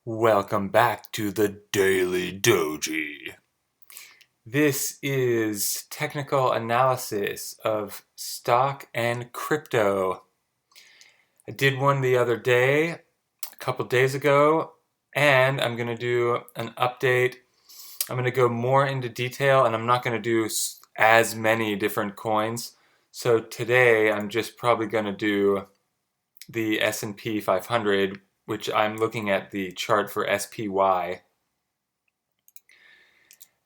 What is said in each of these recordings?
Welcome back to the Daily Doji. This is technical analysis of stock and crypto. I did one the other day, a couple days ago, and I'm going to do an update. I'm going to go more into detail, and I'm not going to do as many different coins. So today I'm just probably going to do the S&P 500, which I'm looking at the chart for SPY.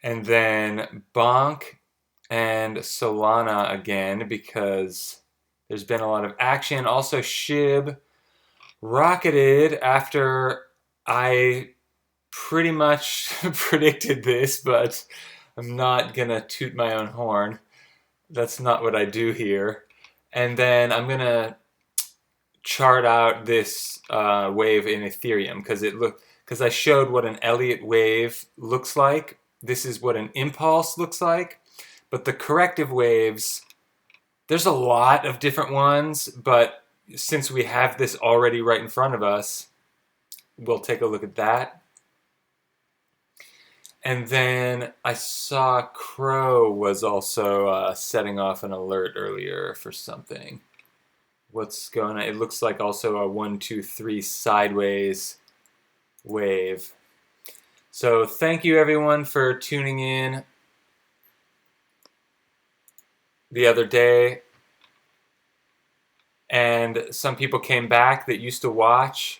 And then BONK and Solana again because there's been a lot of action. Also SHIB rocketed after I pretty much predicted this, but I'm not gonna toot my own horn. That's not what I do here. And then I'm gonna chart out this wave in Ethereum because I showed what an Elliott wave looks like. This is what an impulse looks like. But the corrective waves, there's a lot of different ones, but since we have this already right in front of us, we'll take a look at that. And then I saw Crow was also setting off an alert earlier for something. What's going on? It looks like also a 1, 2, 3 sideways wave. So thank you everyone for tuning in the other day. And some people came back that used to watch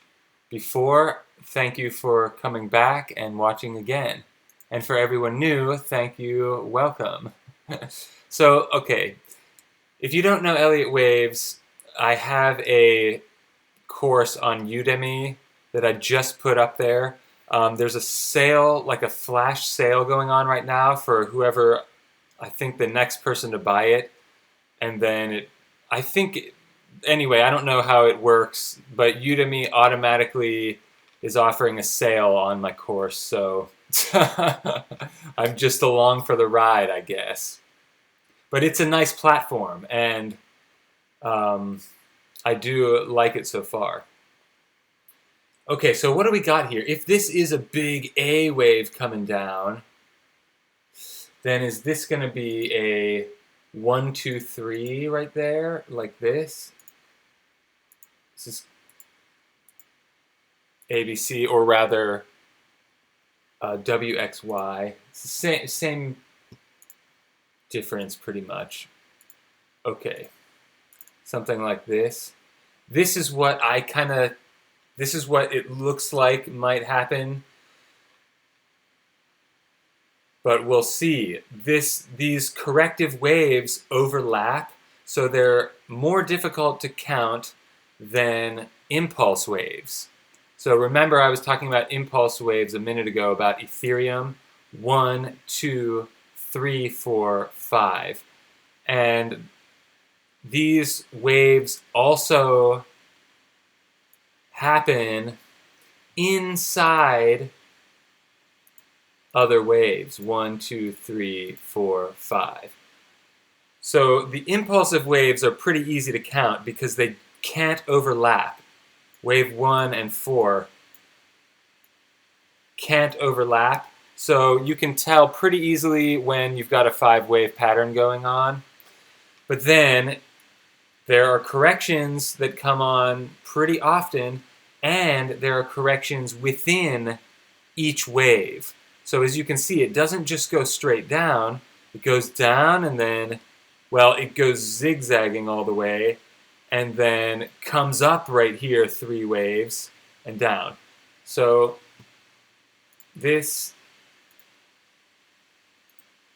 before. Thank you for coming back and watching again. And for everyone new, thank you, welcome. So, okay, if you don't know Elliott Waves, I have a course on Udemy that I just put up there. There's a sale, like a flash sale going on right now for whoever, I think the next person to buy it. And then anyway, I don't know how it works, but Udemy automatically is offering a sale on my course, so I'm just along for the ride, I guess. But it's a nice platform, and I do like it so far. Okay, so what do we got here? If this is a big A wave coming down, then is this going to be a 1, 2, 3 right there, like this? This is ABC, or rather WXY. It's the same difference pretty much. Okay, something like this. This is what this is what it looks like might happen. But we'll see. These corrective waves overlap, so they're more difficult to count than impulse waves. So remember I was talking about impulse waves a minute ago about Ethereum, 1, 2, 3, 4, 5. And these waves also happen inside other waves, 1, 2, 3, 4, 5. So the impulsive waves are pretty easy to count because they can't overlap. Wave 1 and 4 can't overlap. So you can tell pretty easily when you've got a 5-wave pattern going on. But then there are corrections that come on pretty often, and there are corrections within each wave. So as you can see, it doesn't just go straight down. It goes down and then, well, it goes zigzagging all the way and then comes up right here 3 waves and down. So this,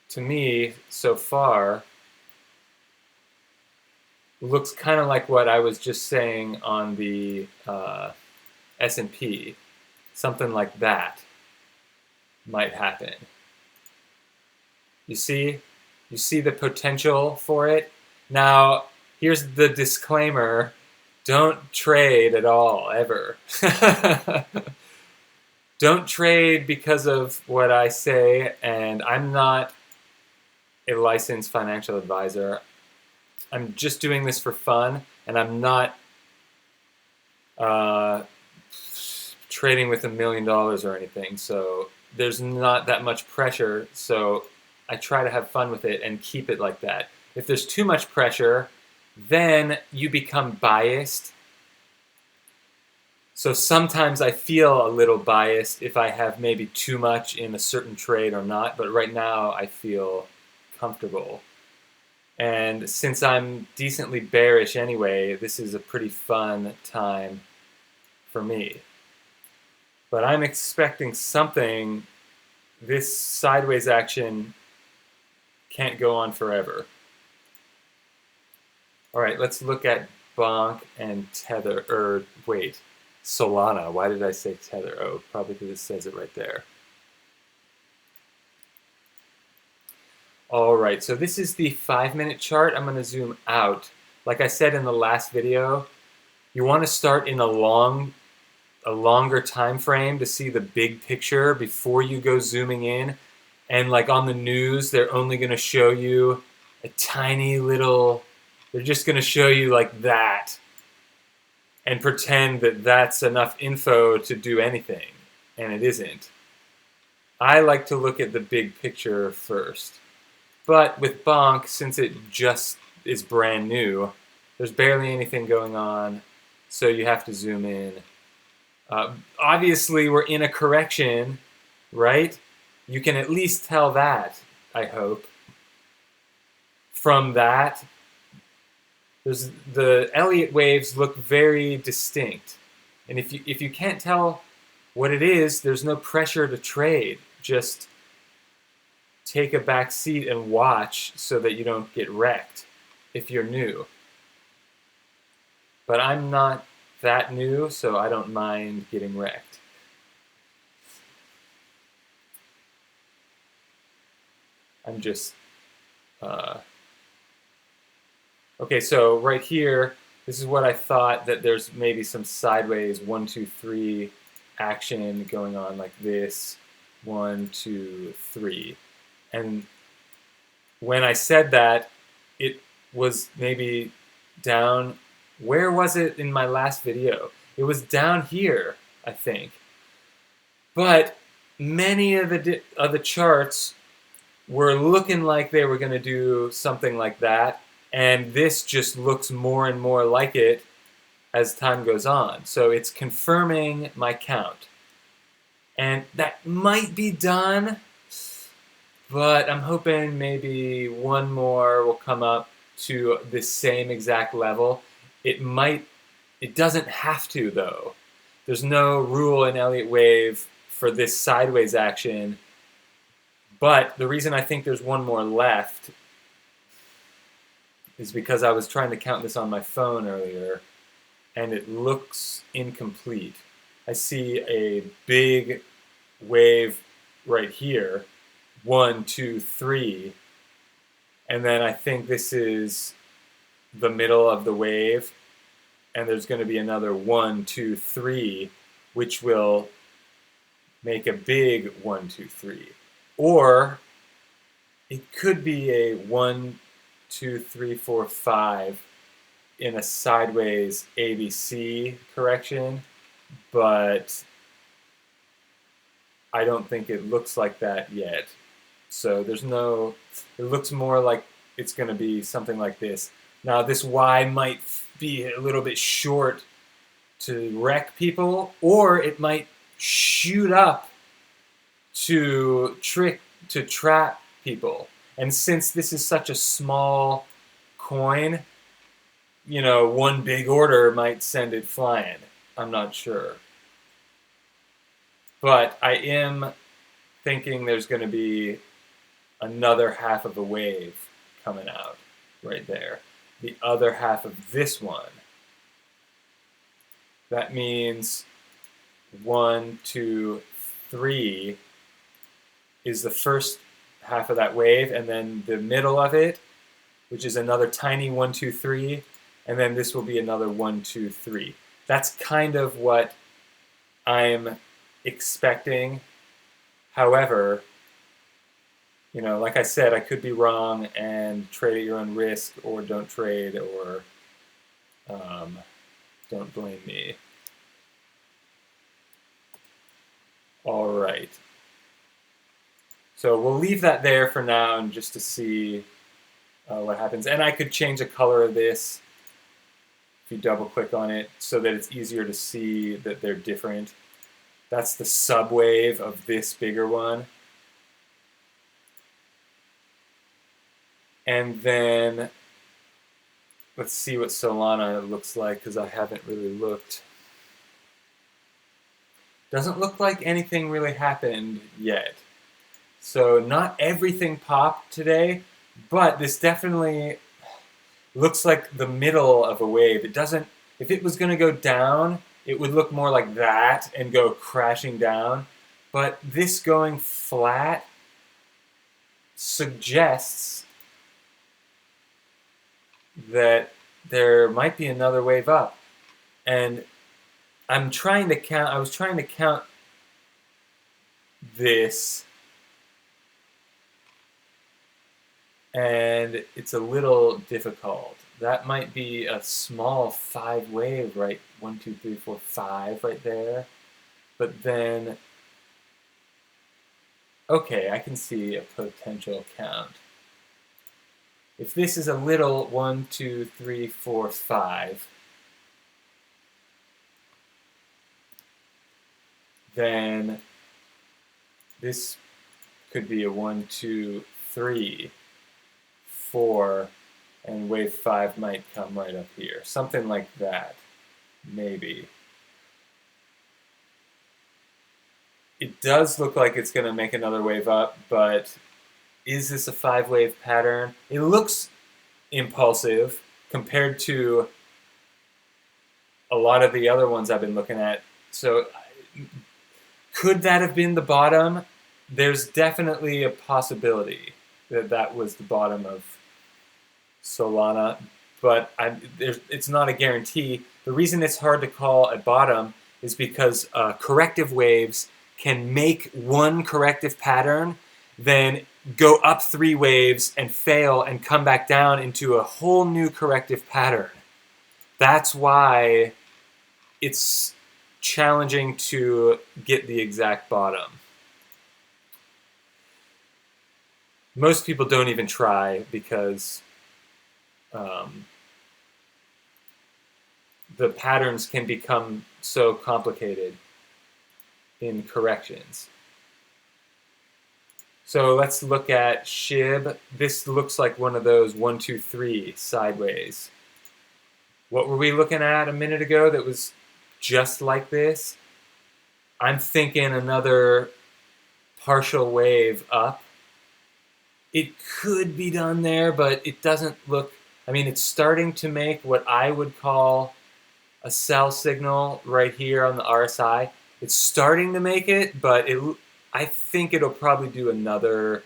to me, so far, looks kind of like what I was just saying on the S&P. Something like that might happen. You see the potential for it? Now, here's the disclaimer. Don't trade at all, ever. Don't trade because of what I say, and I'm not a licensed financial advisor. I'm just doing this for fun, and I'm not trading with $1 million or anything, so there's not that much pressure, so I try to have fun with it and keep it like that. If there's too much pressure, then you become biased. So sometimes I feel a little biased if I have maybe too much in a certain trade or not, but right now I feel comfortable. And since I'm decently bearish anyway, this is a pretty fun time for me. But I'm expecting something. This sideways action can't go on forever. All right, let's look at BONK and Tether, or wait, Solana. Why did I say Tether? Oh, probably because it says it right there. All right, so this is the 5-minute chart. I'm going to zoom out. Like I said in the last video, you want to start in a longer time frame to see the big picture before you go zooming in. And like on the news, they're only going to show you a tiny little, they're just going to show you like that and pretend that that's enough info to do anything, and it isn't. I like to look at the big picture first. But with BONK, since it just is brand new, there's barely anything going on, so you have to zoom in. Obviously, we're in a correction, right? You can at least tell that, I hope. From that, the Elliott Waves look very distinct. And if you can't tell what it is, there's no pressure to trade. Just take a back seat and watch so that you don't get wrecked if you're new. But I'm not that new, so I don't mind getting wrecked. I'm just okay, so right here, this is what I thought, that there's maybe some sideways 1, 2, 3 action going on like this. 1, 2, 3. And when I said that, it was maybe down, where was it in my last video? It was down here, I think. But many of the charts were looking like they were going to do something like that, and this just looks more and more like it as time goes on. So it's confirming my count. And that might be done, but I'm hoping maybe one more will come up to the same exact level. It doesn't have to, though. There's no rule in Elliott Wave for this sideways action, but the reason I think there's one more left is because I was trying to count this on my phone earlier, and it looks incomplete. I see a big wave right here, 1, 2, 3, and then I think this is the middle of the wave, and there's going to be another 1, 2, 3, which will make a big 1, 2, 3. Or it could be a 1, 2, 3, 4, 5 in a sideways ABC correction, but I don't think it looks like that yet. So there's no, it looks more like it's going to be something like this. Now this Y might be a little bit short to wreck people, or it might shoot up to trap people. And since this is such a small coin, you know, one big order might send it flying. I'm not sure. But I am thinking there's going to be another half of a wave coming out right there. The other half of this one. That means 1, 2, 3 is the first half of that wave, and then the middle of it, which is another tiny 1, 2, 3, and then this will be another 1, 2, 3. That's kind of what I'm expecting. However, you know, like I said, I could be wrong, and trade at your own risk, or don't trade, or don't blame me. All right. So we'll leave that there for now and just to see what happens. And I could change the color of this if you double click on it so that it's easier to see that they're different. That's the subwave of this bigger one. And then let's see what Solana looks like because I haven't really looked. Doesn't look like anything really happened yet. So not everything popped today, but this definitely looks like the middle of a wave. It doesn't, if it was going to go down, it would look more like that and go crashing down. But this going flat suggests that there might be another wave up. And I'm trying to count, I was trying to count this, and it's a little difficult. That might be a small 5 wave, right? 1, 2, 3, 4, 5 right there. But then, okay, I can see a potential count. If this is a little 1, 2, 3, 4, 5, then this could be a 1, 2, 3, 4, and wave 5 might come right up here. Something like that, maybe. It does look like it's going to make another wave up, but is this a 5-wave pattern? It looks impulsive compared to a lot of the other ones I've been looking at. So could that have been the bottom? There's definitely a possibility that that was the bottom of Solana, but it's not a guarantee. The reason it's hard to call a bottom is because corrective waves can make one corrective pattern, then go up 3 waves and fail and come back down into a whole new corrective pattern. That's why it's challenging to get the exact bottom. Most people don't even try because the patterns can become so complicated in corrections. So let's look at SHIB. This looks like one of those 1, 2, 3 sideways. What were we looking at a minute ago that was just like this? I'm thinking another partial wave up. It could be done there, but it doesn't look, I mean, it's starting to make what I would call a sell signal right here on the RSI. It's starting to make it, but I think it'll probably do another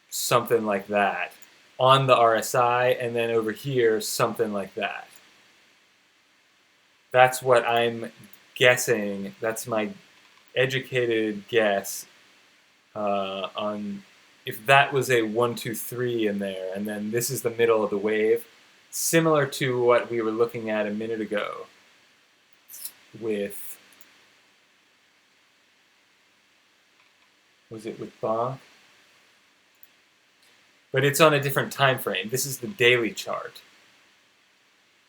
something like that on the RSI, and then over here, something like that. That's what I'm guessing. That's my educated guess on if that was a 1, 2, 3 in there, and then this is the middle of the wave, similar to what we were looking at a minute ago with, was it with BONK? But it's on a different time frame. This is the daily chart.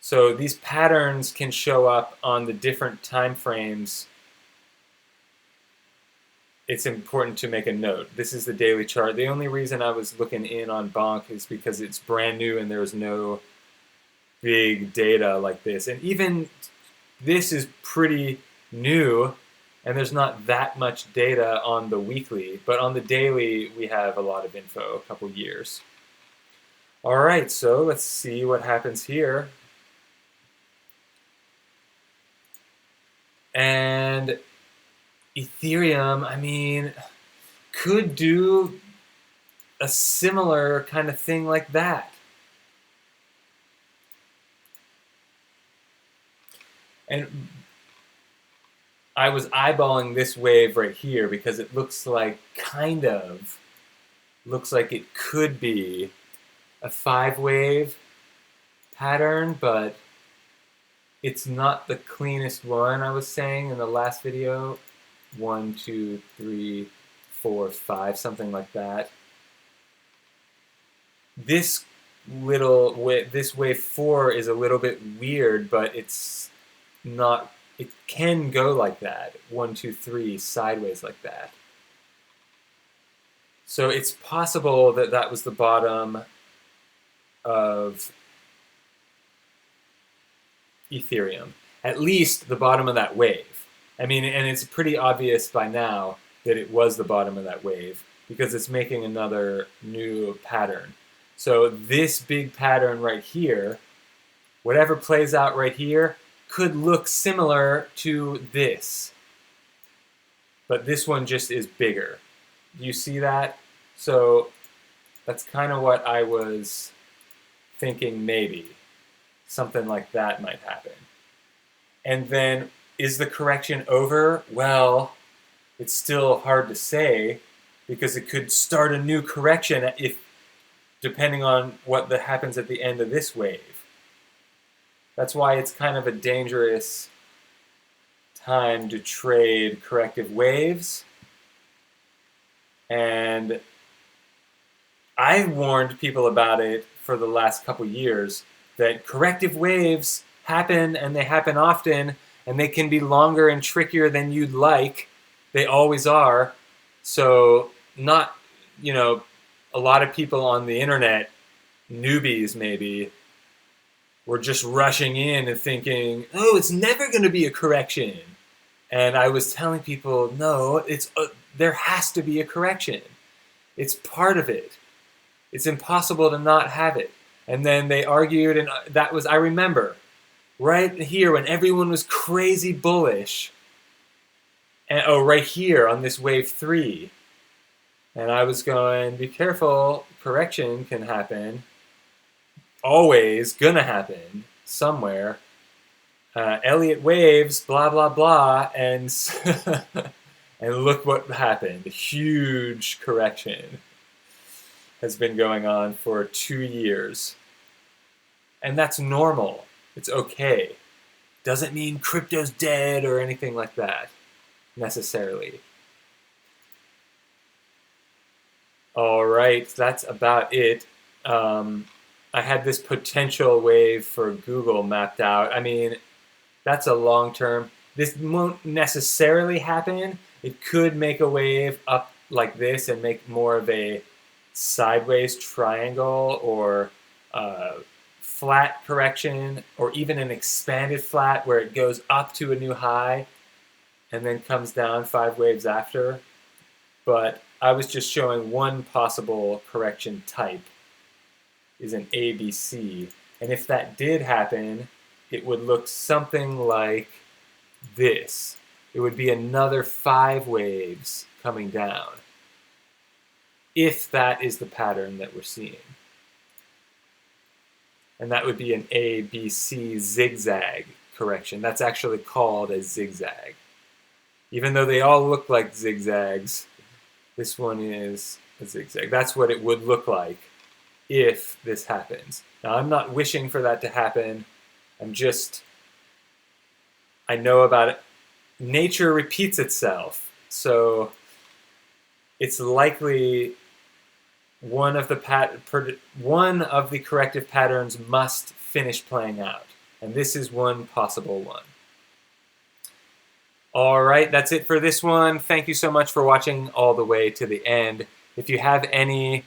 So these patterns can show up on the different time frames. It's important to make a note. This is the daily chart. The only reason I was looking in on BONK is because it's brand new and there's no big data like this. And even this is pretty new, and there's not that much data on the weekly, but on the daily we have a lot of info, a couple years. All right, so let's see what happens here. And Ethereum, I mean, could do a similar kind of thing like that. And I was eyeballing this wave right here because it looks like, kind of, looks like it could be a 5-wave pattern, but it's not the cleanest one, I was saying in the last video. 1, 2, 3, 4, 5, something like that. This wave 4 is a little bit weird, but it's not. It can go like that, 1, 2, 3, sideways like that. So it's possible that that was the bottom of Ethereum, at least the bottom of that wave. I mean, and it's pretty obvious by now that it was the bottom of that wave because it's making another new pattern. So this big pattern right here, whatever plays out right here, could look similar to this. But this one just is bigger. Do you see that? So that's kind of what I was thinking maybe. Something like that might happen. And then, is the correction over? Well, it's still hard to say because it could start a new correction depending on what happens at the end of this wave. That's why it's kind of a dangerous time to trade corrective waves. And I warned people about it for the last couple years, that corrective waves happen, and they happen often, and they can be longer and trickier than you'd like. They always are. So not, a lot of people on the internet, newbies maybe, were just rushing in and thinking, oh, it's never going to be a correction. And I was telling people, no, there has to be a correction. It's part of it. It's impossible to not have it. And then they argued, and that was, I remember, right here when everyone was crazy bullish. And right here on this wave 3. And I was going, be careful, correction can happen. Always gonna happen somewhere. Elliott Waves, blah, blah, blah. And, and look what happened. A huge correction has been going on for 2 years. And that's normal. It's okay. Doesn't mean crypto's dead or anything like that, necessarily. All right, that's about it. I had this potential wave for Google mapped out. I mean, that's a long term. This won't necessarily happen. It could make a wave up like this and make more of a sideways triangle or flat correction, or even an expanded flat where it goes up to a new high and then comes down 5 waves after. But I was just showing one possible correction type is an ABC. And if that did happen, it would look something like this. It would be another 5 waves coming down, if that is the pattern that we're seeing. And that would be an ABC zigzag correction. That's actually called a zigzag. Even though they all look like zigzags, this one is a zigzag. That's what it would look like if this happens. Now, I'm not wishing for that to happen. I know about it. Nature repeats itself. So it's likely one of the corrective patterns must finish playing out. And this is one possible one. All right, that's it for this one. Thank you so much for watching all the way to the end. If you have any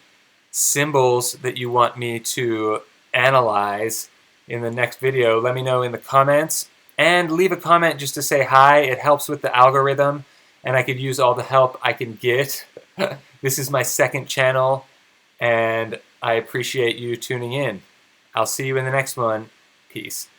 symbols that you want me to analyze in the next video, let me know in the comments. And leave a comment just to say hi. It helps with the algorithm, and I could use all the help I can get. This is my second channel, and I appreciate you tuning in. I'll see you in the next one. Peace.